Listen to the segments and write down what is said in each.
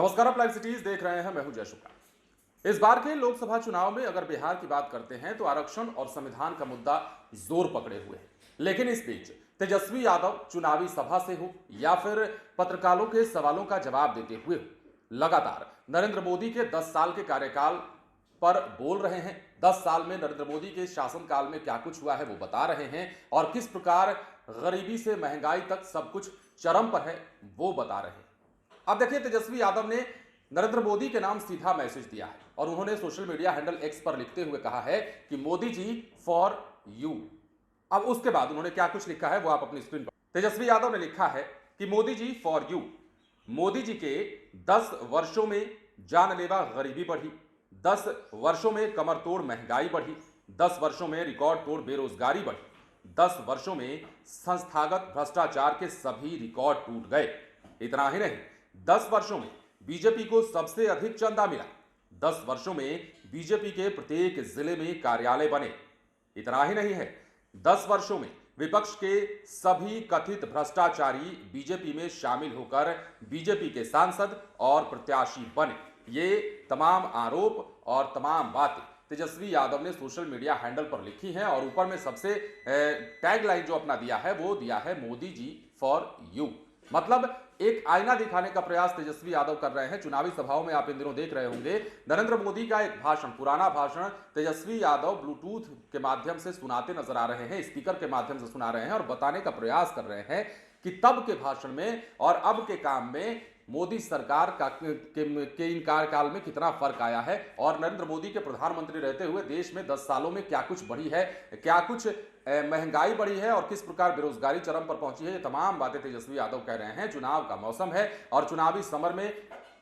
नमस्कार, आप live cities देख रहे हैं। मैं हूं जय शुक्ला। इस बार के लोकसभा चुनाव में अगर बिहार की बात करते हैं तो आरक्षण और संविधान का मुद्दा जोर पकड़े हुए है। लेकिन इस बीच तेजस्वी यादव चुनावी सभा से हो या फिर पत्रकारों के सवालों का जवाब देते हुए हो, लगातार नरेंद्र मोदी के 10 साल के कार्यकाल पर बोल रहे हैं। 10 साल में नरेंद्र मोदी के शासनकाल में क्या कुछ हुआ है वो बता रहे हैं और किस प्रकार गरीबी से महंगाई तक सब कुछ चरम पर है वो बता रहे हैं। अब देखिए, तेजस्वी यादव ने नरेंद्र मोदी के नाम सीधा मैसेज दिया है और उन्होंने सोशल मीडिया हैंडल एक्स पर लिखते हुए कहा है कि मोदी जी फॉर यू। अब उसके बाद उन्होंने क्या कुछ लिखा है वो आप अपनी स्क्रीन पर। तेजस्वी यादव ने लिखा है कि मोदी जी फॉर यू। मोदी जी के 10 वर्षों में जानलेवा गरीबी बढ़ी, 10 वर्षों में कमर तोड़ महंगाई बढ़ी, 10 वर्षों में रिकॉर्ड तोड़ बेरोजगारी बढ़ी, 10 वर्षों में संस्थागत भ्रष्टाचार के सभी रिकॉर्ड टूट गए। इतना ही नहीं, 10 वर्षों में बीजेपी को सबसे अधिक चंदा मिला, 10 वर्षों में बीजेपी के प्रत्येक जिले में कार्यालय बने। इतना ही नहीं है, 10 वर्षों में विपक्ष के सभी कथित भ्रष्टाचारी बीजेपी में शामिल होकर बीजेपी के सांसद और प्रत्याशी बने। ये तमाम आरोप और तमाम बातें तेजस्वी यादव ने सोशल मीडिया हैंडल पर लिखी हैं और ऊपर में सबसे टैगलाइन जो अपना दिया है वो दिया है मोदी जी फॉर यू। मतलब एक आईना दिखाने का प्रयास तेजस्वी यादव कर रहे हैं। चुनावी सभाओं में आप इन दिनों देख रहे होंगे, नरेंद्र मोदी का एक भाषण, पुराना भाषण तेजस्वी यादव ब्लूटूथ के माध्यम से सुनाते नजर आ रहे हैं, स्पीकर के माध्यम से सुना रहे हैं और बताने का प्रयास कर रहे हैं कि तब के भाषण में और अब के काम में मोदी सरकार के इन कार्यकाल में कितना फर्क आया है और नरेंद्र मोदी के प्रधानमंत्री रहते हुए देश में 10 सालों में क्या कुछ बढ़ी है, क्या कुछ महंगाई बढ़ी है और किस प्रकार बेरोजगारी चरम पर पहुंची है। ये तमाम बातें तेजस्वी यादव कह रहे हैं। चुनाव का मौसम है और चुनावी समर में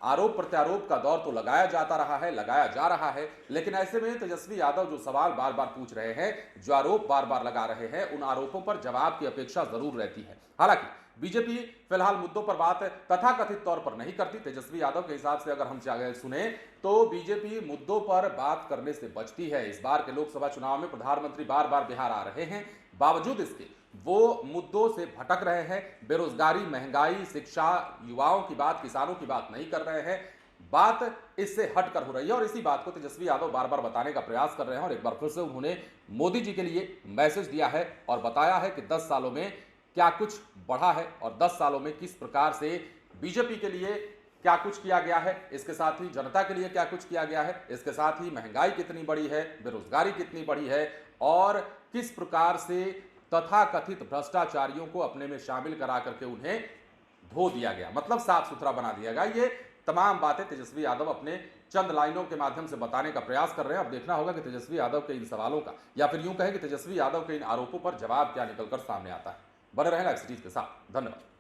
आरोप प्रत्यारोप का दौर तो लगाया जाता रहा है, लगाया जा रहा है, लेकिन ऐसे में तेजस्वी यादव जो सवाल बार बार पूछ रहे हैं, जो आरोप बार बार लगा रहे हैं, उन आरोपों पर जवाब की अपेक्षा जरूर रहती है। हालांकि बीजेपी फिलहाल मुद्दों पर बात तथाकथित तौर पर नहीं करती। तेजस्वी यादव के हिसाब से अगर हम सुने तो बीजेपी मुद्दों पर बात करने से बचती है। इस बार के लोकसभा चुनाव में प्रधानमंत्री बार बार बिहार आ रहे हैं, बावजूद इसके वो मुद्दों से भटक रहे हैं। बेरोजगारी, महंगाई, शिक्षा, युवाओं की बात, किसानों की बात नहीं कर रहे हैं। बात इससे हटकर हो रही है और इसी बात को तेजस्वी यादव बार बार बताने का प्रयास कर रहे हैं और एक बार फिर से उन्होंने मोदी जी के लिए मैसेज दिया है और बताया है कि 10 सालों में क्या कुछ बढ़ा है और 10 सालों में किस प्रकार से बीजेपी के लिए क्या कुछ किया गया है, इसके साथ ही जनता के लिए क्या कुछ किया गया है, इसके साथ ही महंगाई कितनी बढ़ी है, बेरोजगारी कितनी बढ़ी है और किस प्रकार से तथाकथित भ्रष्टाचारियों को अपने में शामिल करा करके उन्हें धो दिया गया, मतलब साफ सुथरा बना दिया गया। ये तमाम बातें तेजस्वी यादव अपने चंद लाइनों के माध्यम से बताने का प्रयास कर रहे हैं। अब देखना होगा कि तेजस्वी यादव के इन सवालों का या फिर यूं कहें कि तेजस्वी यादव के इन आरोपों पर जवाब क्या निकलकर सामने आता है। बने रहें लाइव सिटीज के साथ। धन्यवाद।